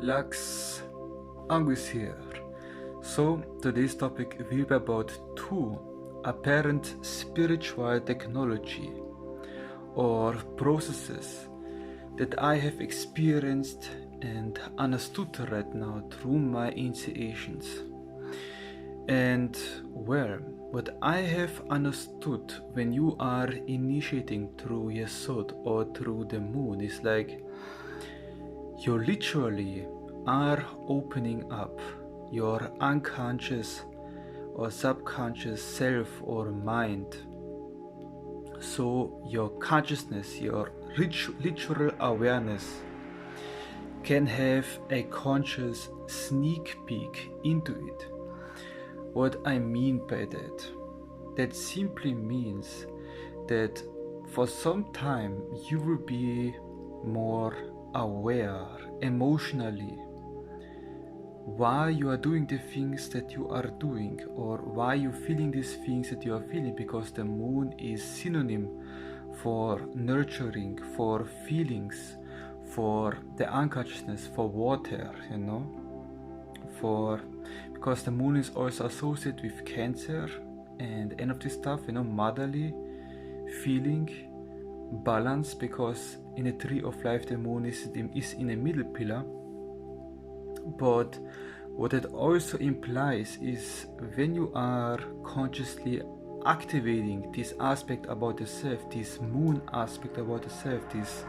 Lux Angus here. So today's topic will be about two apparent spiritual technology or processes that I have experienced and understood right now through my initiations. And what I have understood when you are initiating through Yesod or through the moon is like you literally are opening up your unconscious or subconscious self or mind. So your consciousness, your literal awareness can have a conscious sneak peek into it. What I mean by that simply means that for some time you will be more aware emotionally why you are doing the things that you are doing or why you're feeling these things that you are feeling, because the moon is synonym for nurturing, for feelings, for the unconsciousness, for water, because the moon is also associated with Cancer and any of this stuff, motherly feeling, balance, because in a tree of life the moon is in a middle pillar. But what it also implies is when you are consciously activating this aspect about yourself, this moon aspect about yourself, this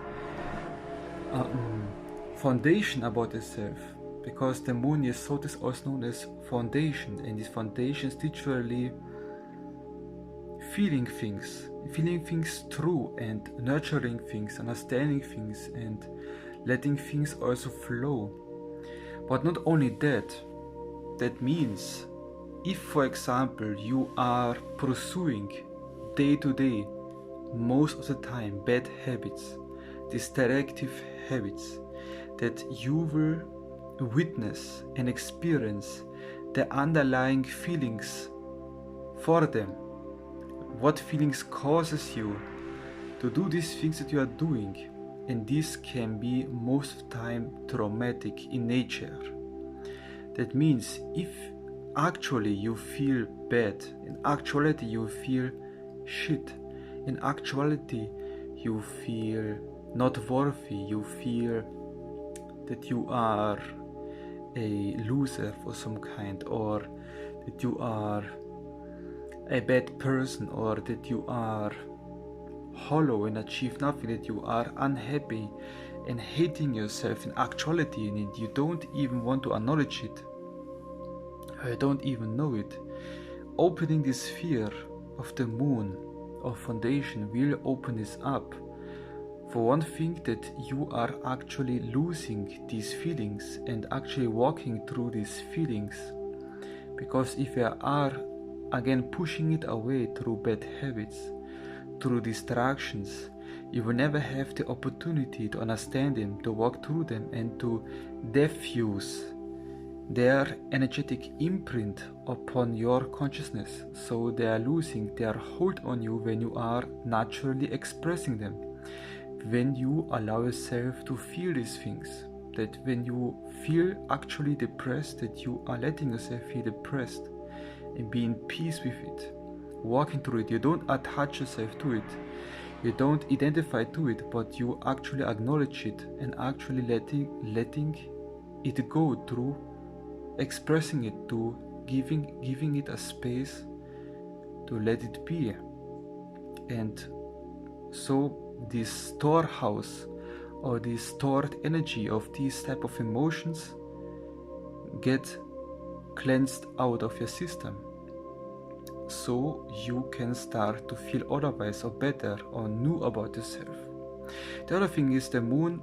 foundation about yourself, because the moon Yesod is also known as foundation, and this foundation is literally feeling things through and nurturing things, understanding things and letting things also flow. But not only that means if, for example, you are pursuing day to day, most of the time, bad habits, destructive habits, that you will witness and experience the underlying feelings for them. What feelings causes you to do these things that you are doing? And this can be most of the time traumatic in nature. That means if actually you feel bad, in actuality you feel shit, in actuality you feel not worthy, you feel that you are a loser for some kind, or that you are a bad person, or that you are hollow and achieve nothing, that you are unhappy and hating yourself in actuality, and you don't even want to acknowledge it, I don't even know it. Opening this sphere of the moon of foundation will open this up. For one thing, that you are actually losing these feelings and actually walking through these feelings, because if you are again pushing it away through bad habits, through distractions, you will never have the opportunity to understand them, to walk through them, and to diffuse their energetic imprint upon your consciousness. So they are losing their hold on you when you are naturally expressing them, when you allow yourself to feel these things, that when you feel actually depressed, that you are letting yourself feel depressed and be in peace with it, walking through it. You don't attach yourself to it, you don't identify to it, but you actually acknowledge it and actually letting it go through expressing it, to giving it a space to let it be. And so this storehouse or this stored energy of these type of emotions get cleansed out of your system, so you can start to feel otherwise or better or new about yourself. The other thing is the moon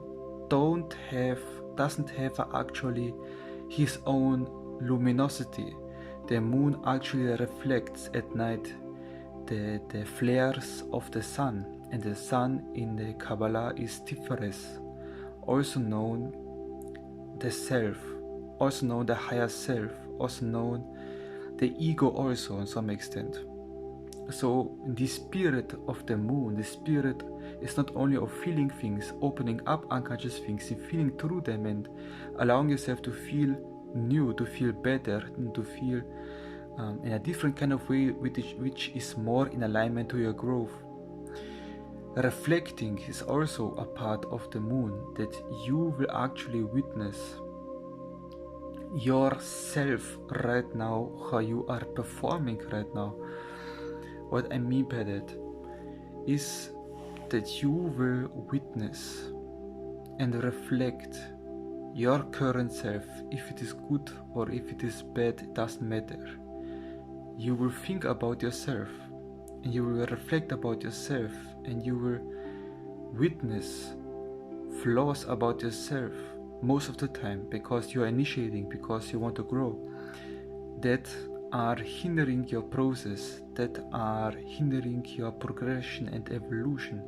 doesn't have actually his own luminosity. The moon actually reflects at night the flares of the sun, and the sun in the Kabbalah is Tiferet, also known the self, also known the higher self, also known the ego also in some extent. So the spirit of the moon, the spirit is not only of feeling things, opening up unconscious things and feeling through them and allowing yourself to feel new, to feel better, and to feel in a different kind of way which is more in alignment to your growth. Reflecting is also a part of the moon, that you will actually witness yourself right now, how you are performing right now. What I mean by that is that you will witness and reflect your current self. If it is good or if it is bad, it doesn't matter. You will think about yourself and you will reflect about yourself and you will witness flaws about yourself most of the time, because you are initiating, because you want to grow, that are hindering your process, that are hindering your progression and evolution.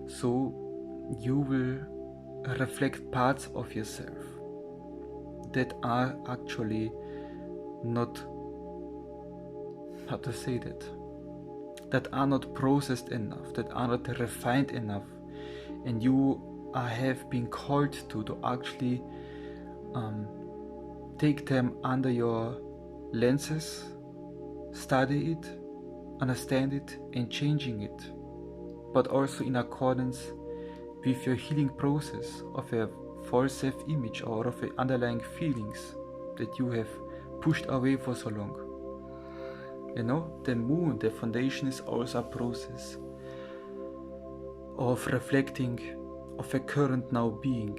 So you will reflect parts of yourself that are actually not, how to say that are not processed enough, that are not refined enough, and you have been called to actually take them under your lenses, study it, understand it, and changing it, but also in accordance with your healing process of a false self-image or of the underlying feelings that you have pushed away for so long. You know, the moon, the foundation, is also a process of reflecting of a current now being,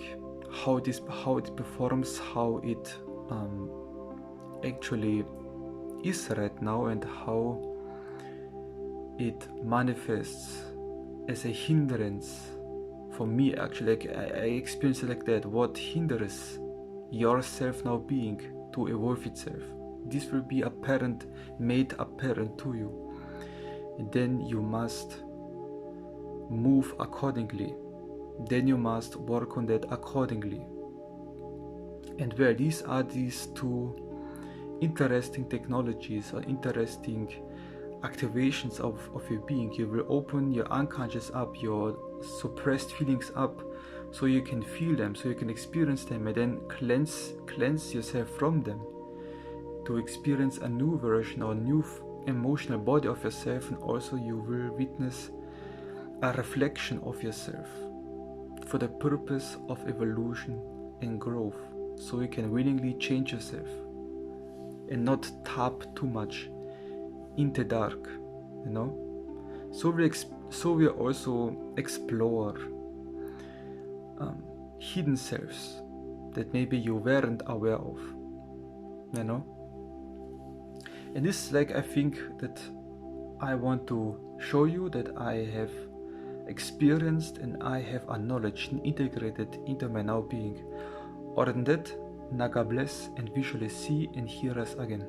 how it performs, how it actually is right now, and how it manifests as a hindrance for me. Actually, like, I experience it like that. What hinders yourself now being to evolve itself? This will be apparent, made apparent to you, and then you must move accordingly. Then you must work on that accordingly. And where these are these two interesting technologies or interesting activations of your being. You will open your unconscious up, your suppressed feelings up, so you can feel them, so you can experience them, and then cleanse yourself from them to experience a new version or new emotional body of yourself. And also you will witness a reflection of yourself for the purpose of evolution and growth, so you can willingly change yourself and not tap too much in the dark, you know. So we also explore hidden selves that maybe you weren't aware of, you know. And this is like, I think that I want to show you that I have experienced and I have acknowledged and integrated into my now being. Other than that, NAGA bless, and visually see and hear us again.